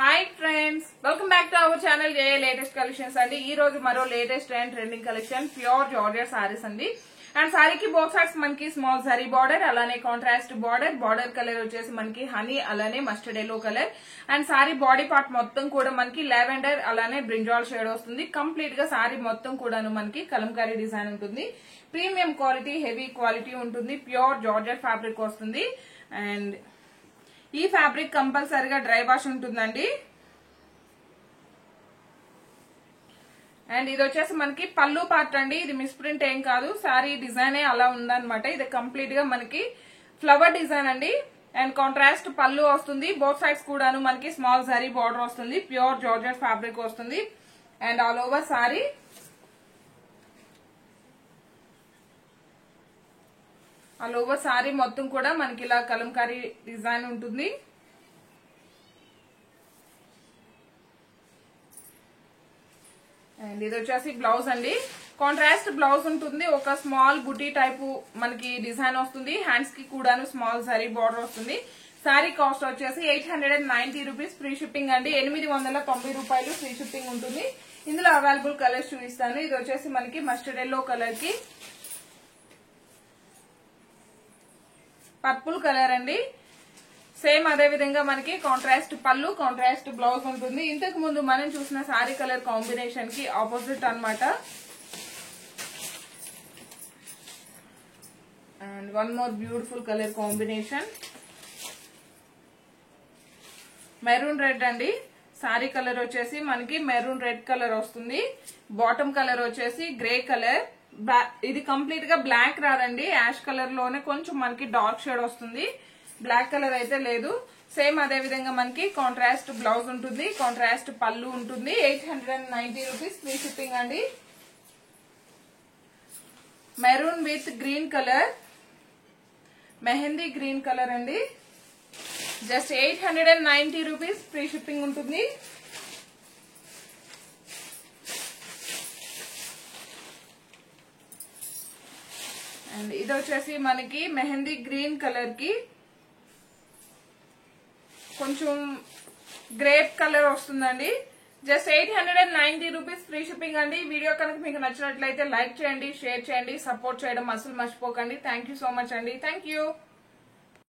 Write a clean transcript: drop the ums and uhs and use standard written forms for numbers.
Hi friends, welcome back to our channel J latest collections అండి. ఈ రోజు మరో latest and trending collection pure georgette saris అండి. And సారీకి బోత్ సైడ్స్ మనకి స్మాల్ జరీ బార్డర్, అలానే కాంట్రాస్ట్ బార్డర్ కలర్ వచ్చేసి మనకి హనీ, అలానే mustard yellow colour. And sorry body part మొత్తం కూడా మనకి లావెండర్ అలానే బ్రింజాల్ షేడ్ వస్తుంది. కంప్లీట్ గా సారీ మొత్తం కూడాను మనకి కలంకారీ డిజైన్ ఉంటుంది. ప్రీమియం క్వాలిటీ, హెవీ క్వాలిటీ ఉంటుంది. ప్యూర్ జార్జెట్ ఫ్యాబ్రిక్ వస్తుంది. అండ్ ఈ ఫ్యాబ్రిక్ కంపల్సరీగా డ్రై వాష్ ఉంటుందండి. అండ్ ఇది వచ్చేసి మనకి పళ్ళు పార్ట్ అండి. ఇది మిస్ప్రింట్ ఏం కాదు, సారీ డిజైన్ అలా ఉందన్నమాట. ఇది కంప్లీట్ గా మనకి ఫ్లవర్ డిజైన్ అండి. అండ్ కాంట్రాస్ట్ పళ్ళు వస్తుంది. బోత్ సైడ్స్ కూడాను మనకి స్మాల్ జరీ బార్డర్ వస్తుంది. ప్యూర్ జార్జెట్ ఫ్యాబ్రిక్ వస్తుంది. అండ్ ఆల్ ఓవర్ సారీ మొత్తం కూడా మనకి ఇలా కలంకారీ డిజైన్ ఉంటుంది. అండ్ ఇది వచ్చేసి బ్లౌజ్ అండి. కాంట్రాస్ట్ బ్లౌజ్ ఉంటుంది. ఒక స్మాల్ బుటీ టైపు మనకి డిజైన్ వస్తుంది. హ్యాండ్స్ కి కూడాను స్మాల్ జరీ బార్డర్ వస్తుంది. సారీ కాస్ట్ వచ్చేసి 890 రూపీస్. ఫ్రీ షిప్పింగ్ అండి. 890 రూపాయలు ఫ్రీ షిప్పింగ్ ఉంటుంది. ఇందులో అవైలబుల్ కలర్స్ చూపిస్తాను. ఇది వచ్చేసి మనకి మస్టర్డ్ ఎల్లో కలర్ కి పర్పుల్ కలర్ అండి. సేమ్ అదే విధంగా మనకి కాంట్రాస్ట్ పళ్ళు, కాంట్రాస్ట్ బ్లౌజ్ ఉంటుంది. ఇంతకు ముందు మనం చూసిన సారీ కలర్ కాంబినేషన్ కి ఆపోజిట్ అన్నమాట. And one more beautiful colour combination maroon red అండి. సారీ కలర్ వచ్చేసి మనకి మెరూన్ రెడ్ కలర్ వస్తుంది. బాటమ్ కలర్ వచ్చేసి గ్రే కలర్. ఇది కంప్లీట్ గా బ్లాక్ రాదండి, యాష్ కలర్ లోనే కొంచెం మనకి డార్క్ షేడ్ వస్తుంది. బ్లాక్ కలర్ అయితే లేదు. సేమ్ అదే విధంగా మనకి కాంట్రాస్ట్ బ్లౌజ్ ఉంటుంది, కాంట్రాస్ట్ పళ్ళు ఉంటుంది. 890 రూపీస్ ఫ్రీ షిప్పింగ్ అండి. Maroon with green colour, mehndi green colour అండి. జస్ట్ 890 రూపీస్ ఫ్రీ షిప్పింగ్ ఉంటుంది. అండ్ ఇది వచ్చేసి మనకి మెహందీ గ్రీన్ కలర్ కి కొంచెం గ్రేప్ కలర్ వస్తుందండి. జస్ట్ 890 రూపీస్ ఫ్రీ షిప్పింగ్ అండి. వీడియో కనుక మీకు నచ్చినట్లయితే లైక్ చేయండి, షేర్ చేయండి, సపోర్ట్ చేయడం అసలు మర్చిపోకండి. థ్యాంక్ యూ సో మచ్ అండి. Thank you.